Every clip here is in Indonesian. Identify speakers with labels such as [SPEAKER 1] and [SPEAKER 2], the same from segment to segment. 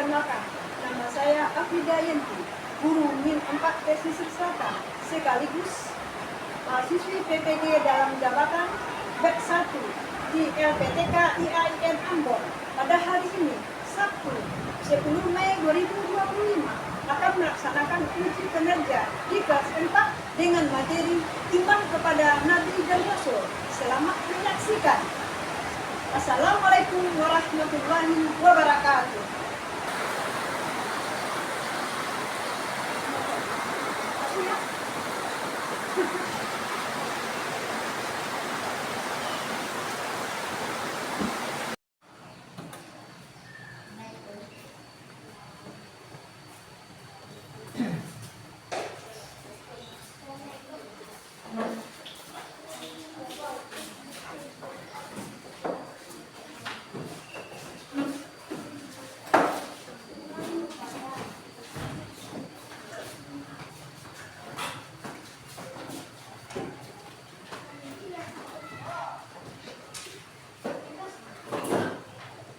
[SPEAKER 1] Perkenalkan, nama saya Afida Yanti, guru MIN 4 Pesisir Selatan, sekaligus mahasiswi PPG dalam jabatan BEK 1 di LPTK IAIN Ambon. Pada hari ini, Sabtu 10 Mei 2025, akan melaksanakan uji kinerja di kelas 4 dengan materi iman kepada Nabi dan Rasul. Selamat menyaksikan. Assalamualaikum warahmatullahi wabarakatuh.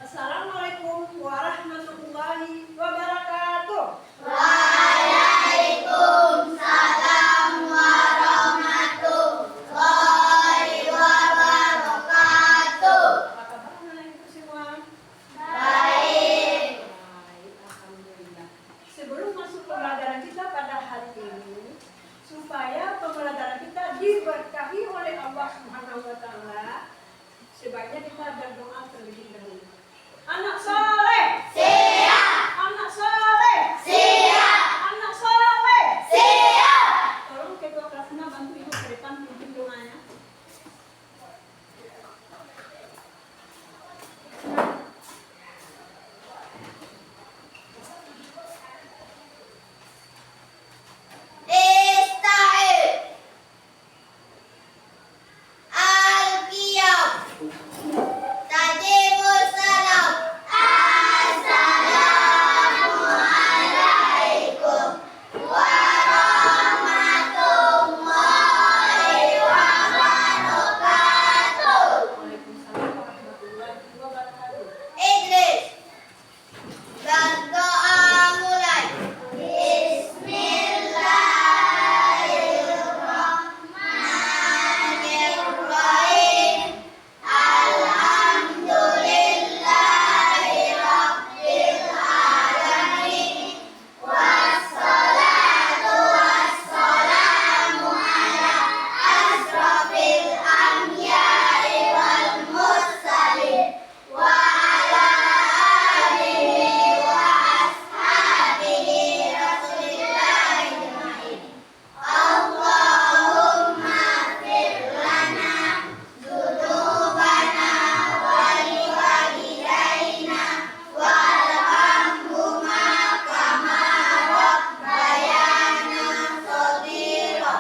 [SPEAKER 1] Assalamualaikum warahmatullahi wabarakatuh.
[SPEAKER 2] Waalaikumsalam warahmatullahi wabarakatuh.
[SPEAKER 1] Apa kabar anak ibu semua?
[SPEAKER 2] Baik.
[SPEAKER 1] Baik, alhamdulillah. Sebelum masuk pembelajaran kita pada hari ini, supaya pembelajaran kita diberkahi oleh Allah Subhanahu wa taala, sebaiknya kita berdoa terlebih dahulu. Anak soleh,
[SPEAKER 2] Siap.
[SPEAKER 1] anak soleh,
[SPEAKER 2] Siap.
[SPEAKER 1] anak soleh.
[SPEAKER 2] Siap.
[SPEAKER 1] Tolong ketua kelasnya bantu ibu ke depan pimpin doanya.
[SPEAKER 2] Ista'id. Al-Qiyam. Tajibus salam. Assalamualaikum warahmatullahi wabarakatuh.
[SPEAKER 1] Waalaikumsalam warahmatullahi wabarakatuh.
[SPEAKER 2] Idris. Berdoa mulai. Bismillahirrahmanirrahim. Alhamdulillahirabbil alamin. Wassalatu wassalamu ala asrofil anbiya'i wal mursalin wa ala alihi wa ashabihi rasulillahi ajma'in. Allahumma fir lana dzunubana wa liwalidayna warhamhuma kama rabbayana shaghira.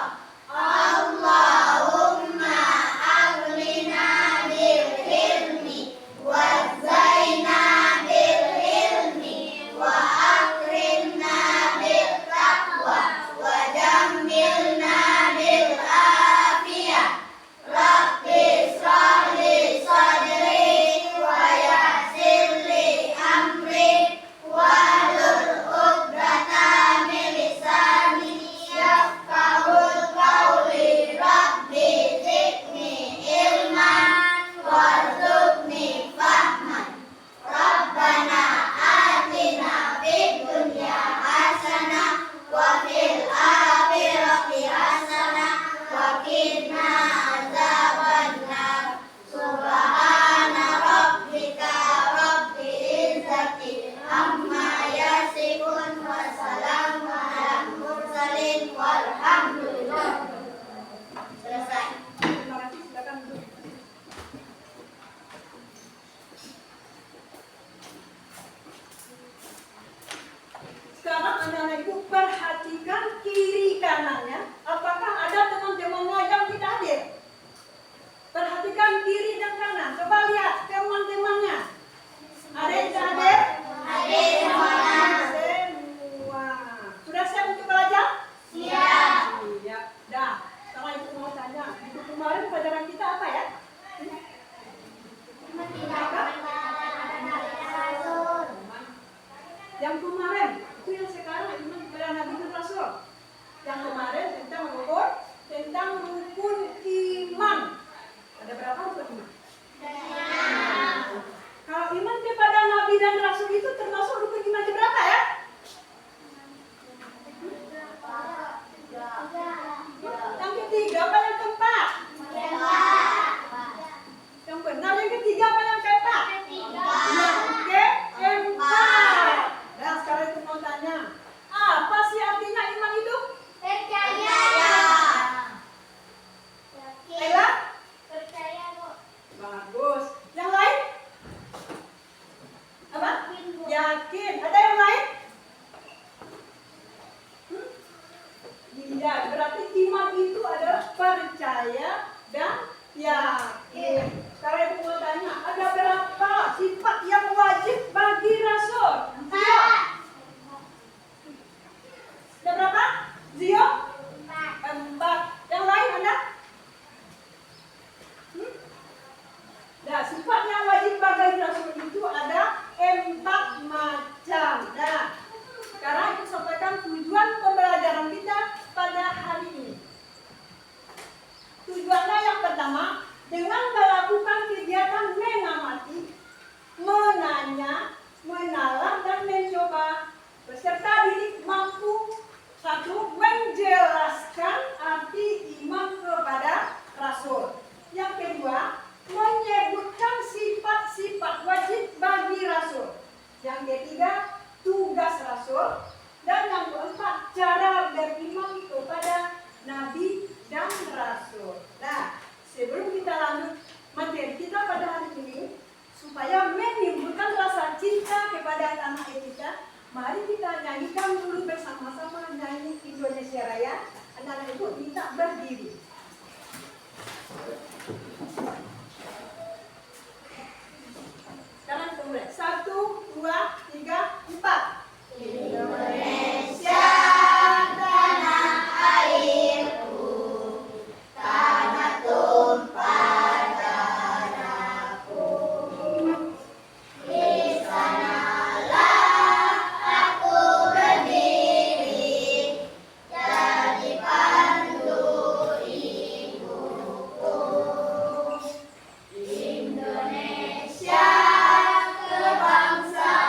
[SPEAKER 2] Allahumma aghnina bil ilmi wazzaina bil ilmi wa akrimna bil taqwa wa jammilna bil afiyah. Rabbi shrah li sadri wa yassir li amri wahlul 'uqdatam min lisani yafqahul qawli. Rabbi zidni ilman warzuqni fahman. Rabbana atina fid dunya hasanah wa fil akhirati hasanah wa qina adzabannar. Subhana rabbika rabbil izzati amma yasifun wa salamun alal mursalin walhamdulillah. Selesai.
[SPEAKER 1] Terima kasih, silakan duduk. Sekarang anak-anak ibu perhatikan kiri kanannya. Apakah ada teman-temannya yang tidak hadir? Perhatikan kiri dan kanan. Coba lihat teman-temannya. Ada yang tidak hadir?
[SPEAKER 2] Hadir semua.
[SPEAKER 1] Semua. Sudah siap untuk belajar?
[SPEAKER 2] Siap.
[SPEAKER 1] Siap. Dah. Sekarang ibu mau tanya. Minggu kemarin pelajaran kita apa ya? Apa? Yang kemarin, itu yang sekarang iman kepada Nabi dan Rasul. Yang kemarin tentang rukun iman. Ada berapa rukun iman? Kalau iman kepada Nabi dan Rasul itu termasuk rukun iman keberapa ya? Yang ketiga apa yang keempat? Yang benar yang ketiga apa yang keempat? Yang keempat. Nah sekarang itu mau tanya, apa sih artinya iman itu?
[SPEAKER 2] Percaya.
[SPEAKER 1] Ella?
[SPEAKER 2] Percaya kok.
[SPEAKER 1] Bagus. Yang lain? Apa? Yakin. Ada yang lain? Iya, berarti iman itu adalah percaya dan yakin. Sekarang ibu mau tanya, ada berapa sifat yang wajib bagi Rasul? Zio? Ada berapa? Zio? 4. Yang lain ada? Nah, sifat yang wajib bagi Rasul itu ada 4 macam. Nah, sekarang itu sampaikan tujuan pembelajaran kita pada hari ini. Tujuannya yang pertama, dengan melakukan kegiatan mengamati, menanya, menalar dan mencoba, beserta diri mampu satu menjelaskan arti iman kepada Rasul. Yang kedua, menyebutkan sifat-sifat wajib bagi Rasul. Yang ketiga, tugas Rasul. Dan yang keempat, cara beriman kepada Nabi dan Rasul. Nah, sebelum kita lanjut materi kita pada hari ini, supaya menimbulkan rasa cinta kepada tanah air kita, mari kita nyanyikan dulu bersama-sama nyanyi Indonesia Raya. Anak-anak ibu minta berdiri. Sekarang kita mulai. 1, 2, 3, 4.
[SPEAKER 2] Indonesia tanah airku, tanah tumpah darahku. Di sanalah aku berdiri, jadi pandu ibuku. Indonesia kebangsaanku,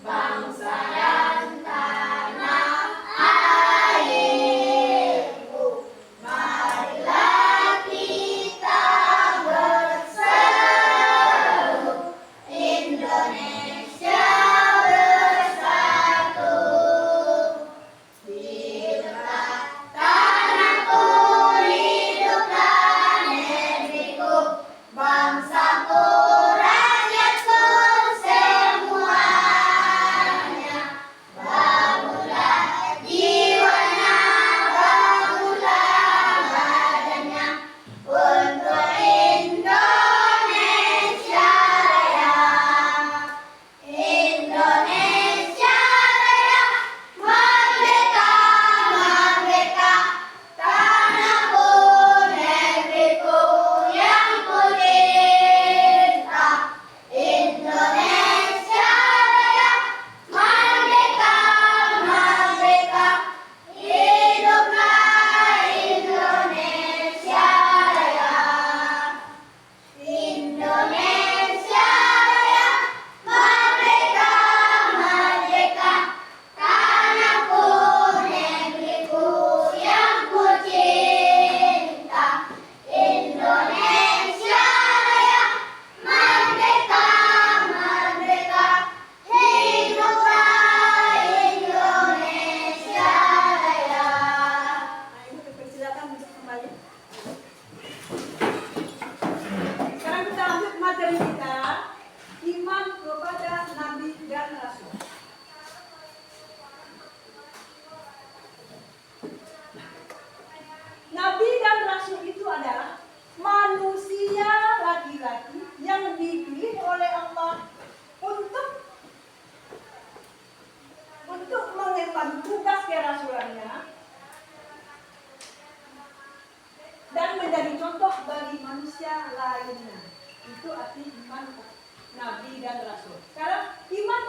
[SPEAKER 2] bangsa dan tanah airku. Marilah kita berseru, Indonesia bersatu. Hiduplah tanahku, hiduplah negeriku, bangsaku, rakyatku semuanya. Bangunlah jiwanya, bangunlah badannya, untuk Indonesia Raya. Indonesia Raya, merdeka, merdeka, tanahku, negeriku yang ku cinta. Indonesia Raya, merdeka, merdeka, hiduplah Indonesia Raya. Indonesia Raya, merdeka, merdeka, tanahku, negeriku yang ku cinta. Indonesia Raya, merdeka, merdeka, hiduplah Indonesia Raya.
[SPEAKER 1] Nah, ibu dipersilakan untuk kembali. Sekarang kita lanjut materi kita, iman kepada Nabi dan Rasul. Nabi dan Rasul itu adalah manusia laki-laki yang dipilih oleh Allah untuk mengemban tugas kerasulannya dan menjadi contoh bagi manusia lainnya. Itu arti iman Nabi dan Rasul. Sekarang iman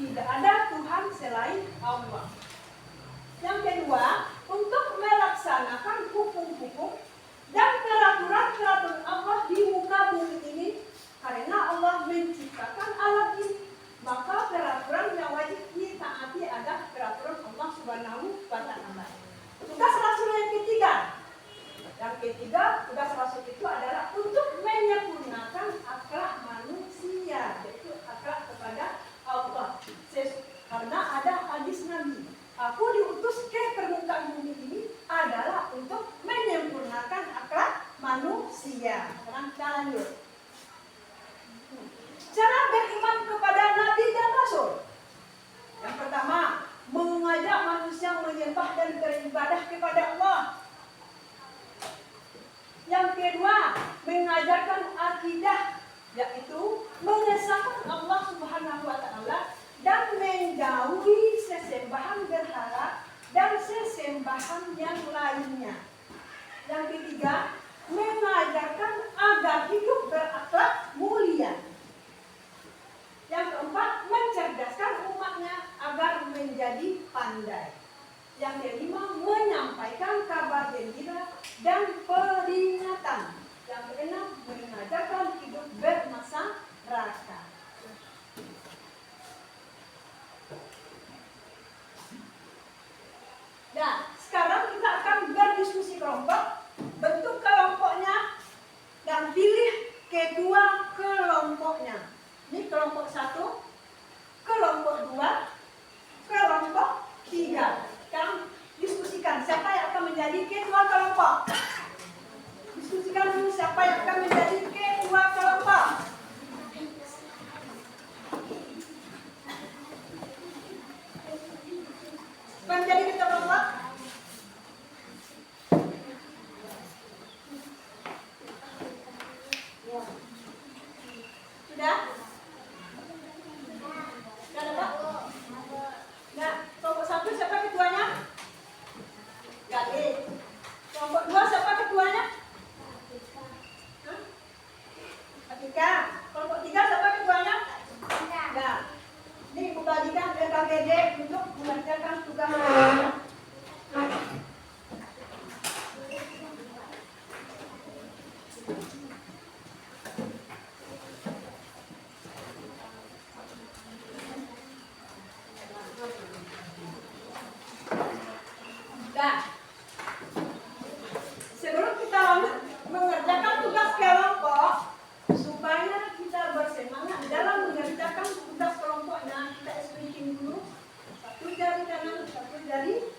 [SPEAKER 1] tidak ada Tuhan selain Allah. Yang kedua, untuk melaksanakan hukum-hukum dan peraturan-peraturan Allah di muka bumi ini, karena Allah menciptakan alam ini, maka peraturan yang wajib ditaati adalah peraturan Allah Subhanahu wa Ta'ala. Tugas Rasul yang ketiga. Yang ketiga, tugas Rasul itu adalah untuk menyempurnakan akhlak manusia, yaitu akhlak kepada Allah. Karena ada hadis Nabi, aku diutus ke permukaan bumi ini adalah untuk menyempurnakan akhlak manusia. Sekarang kita lanjut. Cara beriman kepada Nabi dan Rasul. Yang pertama, mengajak manusia menyembah dan beribadah kepada Allah. Yang kedua, mengajarkan akidah, yaitu mengesahkan Allah Subhanahu wa Ta'ala dan menjauhi sesembahan berhala dan sesembahan yang lainnya. Yang ketiga, mengajarkan agar hidup berakhlak mulia. Yang keempat, mencerdaskan umatnya agar menjadi pandai. Yang kelima, menyampaikan kabar gembira dan peringatan. Yang keenam, mengajarkan hidup bermasyarakat. Nah, sekarang kita akan berdiskusi kelompok. Bentuk kelompoknya dan pilih kedua kelompoknya. Ini kelompok 1, kelompok 2, kelompok 3. Sekarang diskusikan siapa yang akan menjadi ketua kelompok. Diskusikan dulu siapa yang akan menjadi ketua kelompok. Menjadi ketua kelompok. Sudah? Sudah ada, Pak? Nah, kelompok 1 siapa ketuanya? Gadis. Kelompok 2 siapa ketuanya? Atika. Kelompok 3 siapa ketuanya? Nah, ini Ibu bagikan LKGD untuk mengerjakan tugas. Nah, sebelum kita lanjut mengerjakan tugas kelompok, supaya kita bersemangat dalam mengerjakan tugas kelompoknya, kita explain dulu. Satu jari kanan, satu jari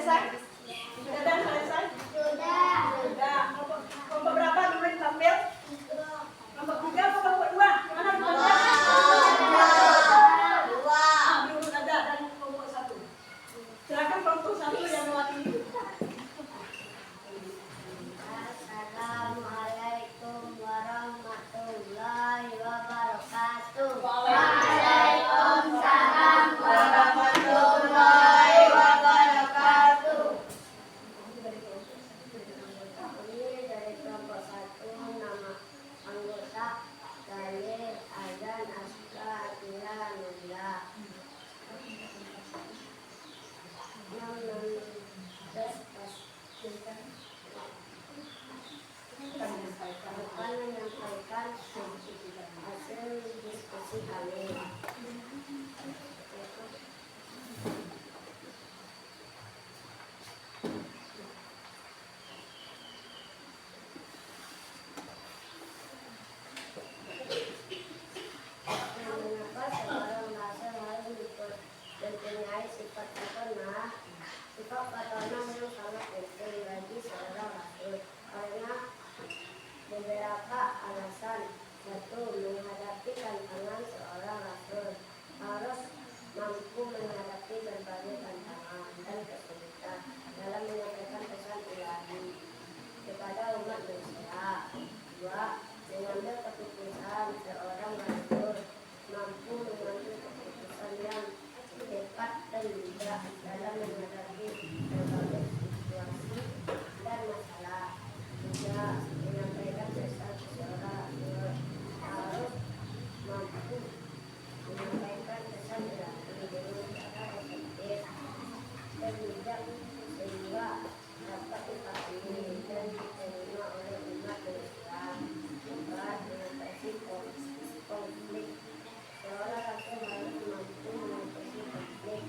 [SPEAKER 1] selesai? Sudah dan selesai?
[SPEAKER 2] Sudah.
[SPEAKER 1] Sudah. Kelompok berapa dulu yang tampil? Kelompok 3 atau kelompok 2? Mana kelompok 2? Dulu ada dan kelompok 1. Silakan kelompok 1 yang mewakili.
[SPEAKER 2] Assalamualaikum warahmatullahi wabarakatuh.
[SPEAKER 1] Waalaikumsalam warahmatullahi wabarakatuh.
[SPEAKER 2] Kami dari kelompok 1, nama anggota Dalil Azan Aska Atila Nunda. Akan menyampaikan hasil diskusi kami. Mengapa seorang rasul harus mempunyai sifat patona? Sifat patona yang sangat penting bagi seorang rasul karena beberapa alasan. Satu, menghadapi tantangan seorang rasul harus mampu menghadapi berbagai tantangan dan kesulitan dalam menyampaikan pesan ilahi kepada umat manusia. Dua, mengambil keputusan seorang rasul mampu mengambil keputusan yang tepat dan bijak dalam menghadapi berbagai situasi dan masalah. Tiga, menyampaikan pesan seorang rasul harus mampu menyampaikan pesan ilahi dengan cara efektif dan bijak sehingga dapat dipahami dan diterima oleh umat manusia. Empat, mengatasi konflik. Seorang rasul harus mampu mengatasi konflik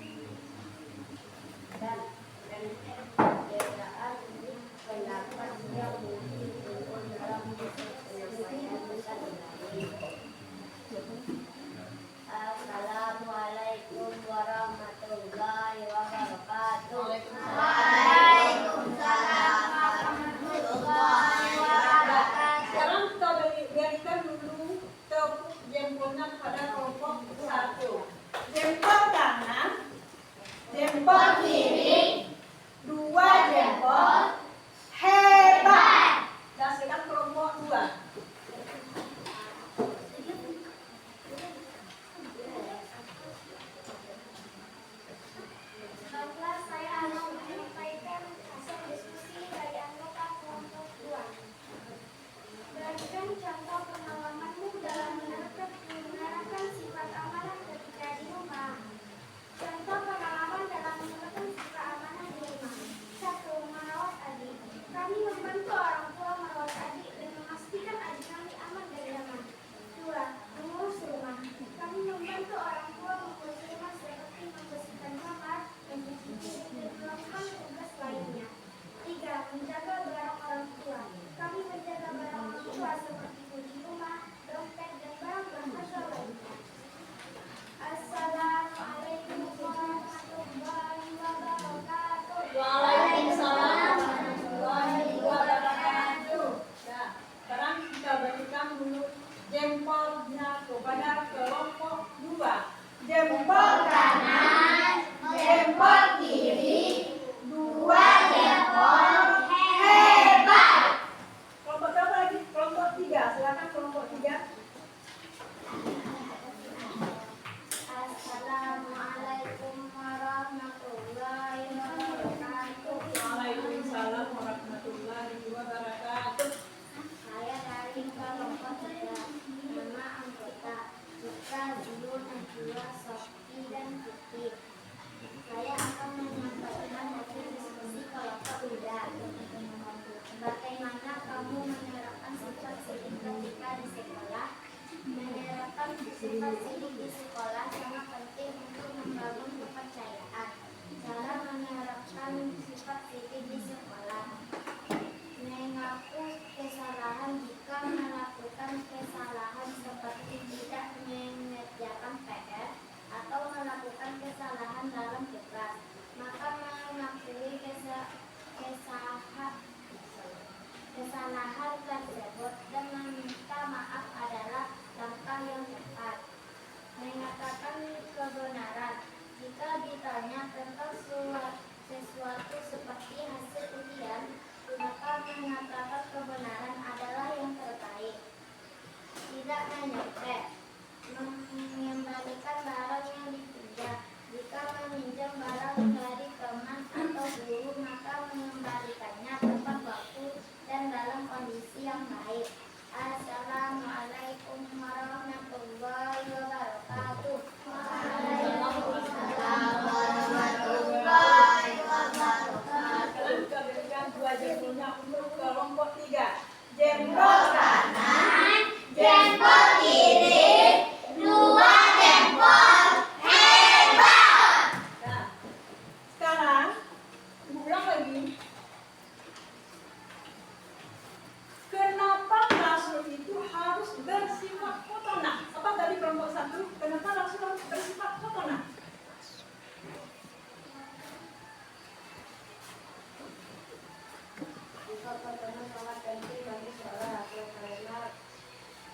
[SPEAKER 2] penting bagi seorang rasul karena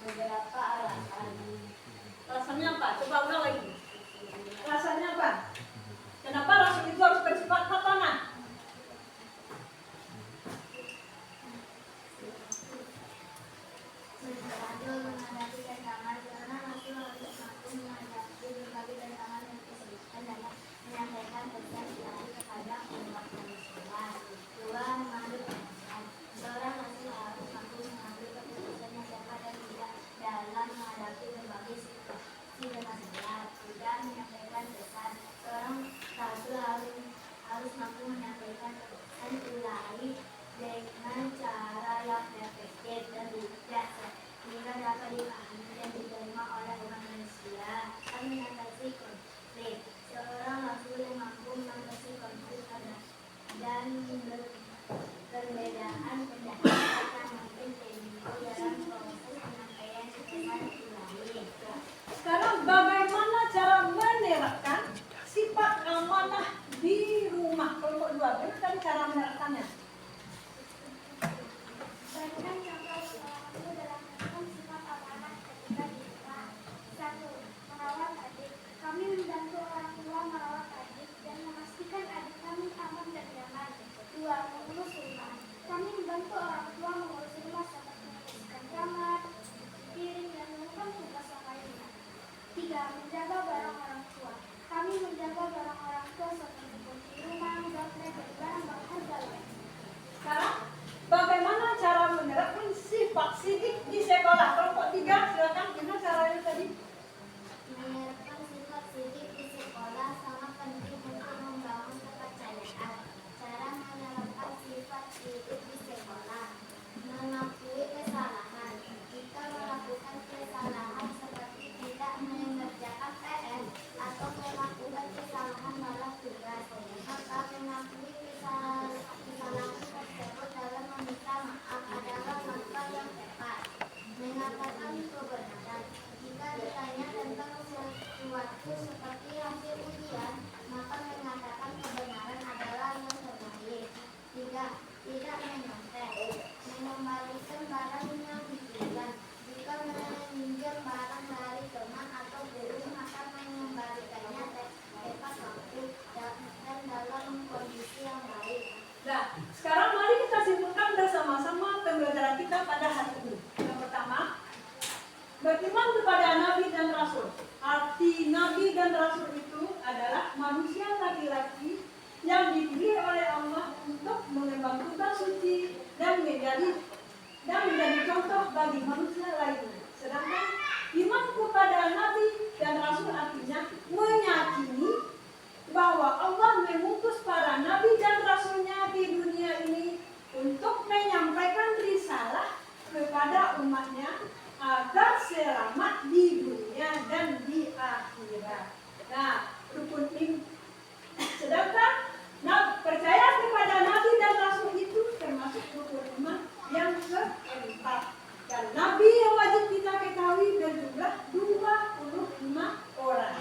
[SPEAKER 2] beberapa alasan.
[SPEAKER 1] Alasannya apa? Coba ulang lagi. Alasannya apa? Kenapa rasul itu harus bersifat khatamah?
[SPEAKER 2] Rasul menghadapi tantangan karena rasul harus mampu menghadapi berbagai tantangan yang kesulitan dalam menyampaikan pesan Ilahi kepada umat manusia. Dua, mengambil keputusan. Seorang rasul harus mampu mengambil keputusan yang tepat dan tidak dalam menghadapi berbagai situasi dan masalah. Tiga, menyampaikan pesan. Seorang rasul harus mampu menyampaikan pesan Ilahi dengan cara yang efektif dan bijak sehingga dapat dipahami dan diterima oleh umat manusia. Dan mengatasi konflik. Seorang rasul yang mampu mengatasi konflik dan perbedaan pendapat yang mungkin timbul dalam proses penyampaian pesan Ilahi.
[SPEAKER 1] Sekarang bagaimana cara menerapkan sifat amanah di rumah kelompok 2? Bagaimana cara menerapkannya?
[SPEAKER 2] Berikan contoh itu dalam menerapkan sifat amanah ketika di rumah. 1. Merawat adik. Kami membantu orang tua merawat adik dan memastikan adik kami aman dan nyaman. 2. Mengurus rumah. Kami membantu orang tua mengurus rumah seperti membersihkan kamar, mencuci piring, dan melakukan tugas yang lainnya. 3. Menjaga barang orang tua. Kami menjaga barang orang tua seperti kunci rumah, dompet, dan barang berharga lainnya.
[SPEAKER 1] Sekarang bagaimana cara menerapkan sifat sidik di sekolah kelompok 3? Silakan, gimana caranya tadi?
[SPEAKER 2] Menerapkan sifat sidik di sekolah sangat penting untuk membangun kepercayaan. Cara menerapkan sifat sidik di sekolah: mengakui kesalahan. Jika melakukan kesalahan seperti tidak mengerjakan PR atau melakukan kesalahan dalam tugas, maka mengakui kesalahan tersebut dalam meminta maaf adalah langkah yang tepat. Mengatakan kebenaran. Jika ditanya tentang sesuatu seperti hasil ujian, maka mengatakan kebenaran adalah yang terbaik. 3. Tidak menyontek. Mengembalikan barang yang dipinjam. Jika meminjam barang dari teman atau guru, maka mengembalikannya tepat waktu dan dalam kondisi yang baik.
[SPEAKER 1] Nah, sekarang mari kita simpulkan bersama-sama pembelajaran kita pada hari ini. Yang pertama, beriman kepada Nabi dan Rasul. Arti Nabi dan Rasul itu adalah manusia laki-laki yang dipilih oleh Allah untuk mengemban tugas suci dan menjadi contoh bagi manusia lainnya. Sedangkan iman kepada Nabi dan Rasul artinya meyakini bahwa Allah mengutus para nabi dan rasulnya di dunia ini untuk menyampaikan risalah kepada umatnya agar selamat di dunia dan di akhirat. Nah, rukun iman. Sedangkan percaya kepada nabi dan rasul itu termasuk rukun iman yang keempat. Dan nabi yang wajib kita ketahui berjumlah 25 orang.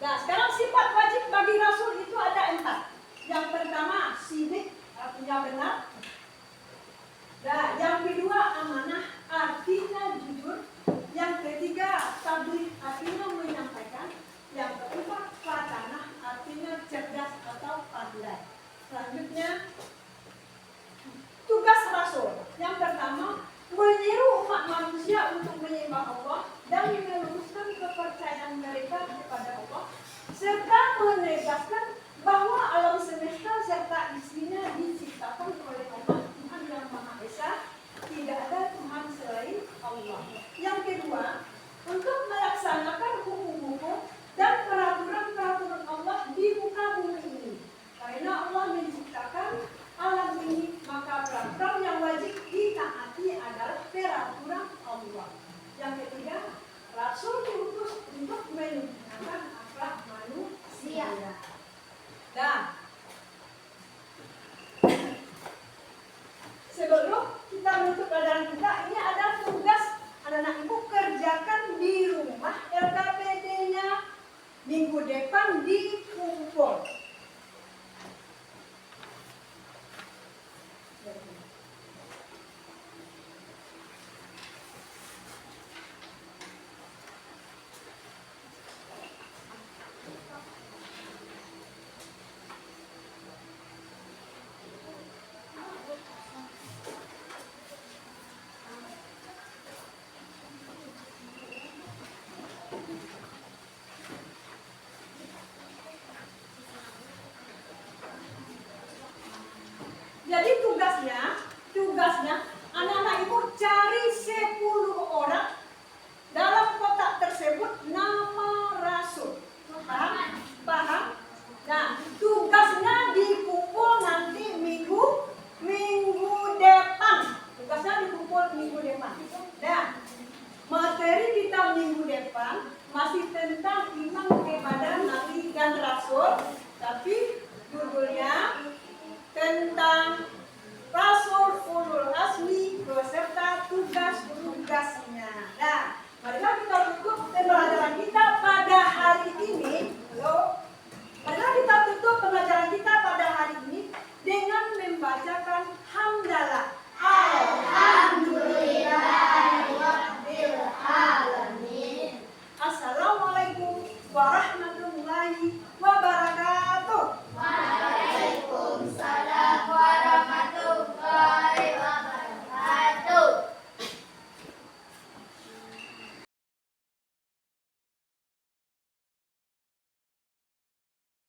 [SPEAKER 1] Nah, sekarang sifat wajib bagi rasul itu ada 4. Yang pertama, sidik, artinya benar. Nah, yang kedua, amanah, artinya jujur. Yang ketiga, tabligh, artinya menyampaikan. Yang keempat, fatanah, artinya cerdas atau pandai. Selanjutnya, tugas rasul. Yang pertama, menyeru umat manusia untuk menyembah Allah dan meluruskan kepercayaan mereka kepada Allah, serta menegaskan bahwa alam semesta serta isinya diciptakan oleh Allah, Tuhan yang Maha Esa, tidak ada Tuhan selain Allah. Yang kedua, untuk melaksanakan hukum-hukum dan peraturan-peraturan Allah di muka bumi ini. Karena Allah menciptakan alam ini, maka peraturan yang wajib ditaati adalah peraturan Allah. Yang ketiga, Rasul diutus untuk menyempurnakan akhlak manusia. Nah, sebelum kita menutup pelajaran kita, ini ada tugas anak-anak ibu kerjakan di rumah. LKPD-nya minggu depan dikumpul. tugasnya anak-anak ibu cari 10 orang dalam kotak tersebut nama rasul. Paham? Nah, tugasnya dikumpul nanti minggu depan. Tugasnya dikumpul minggu depan. Nah, materi kita minggu depan masih tentang iman kepada nabi dan rasul, tapi judulnya tentang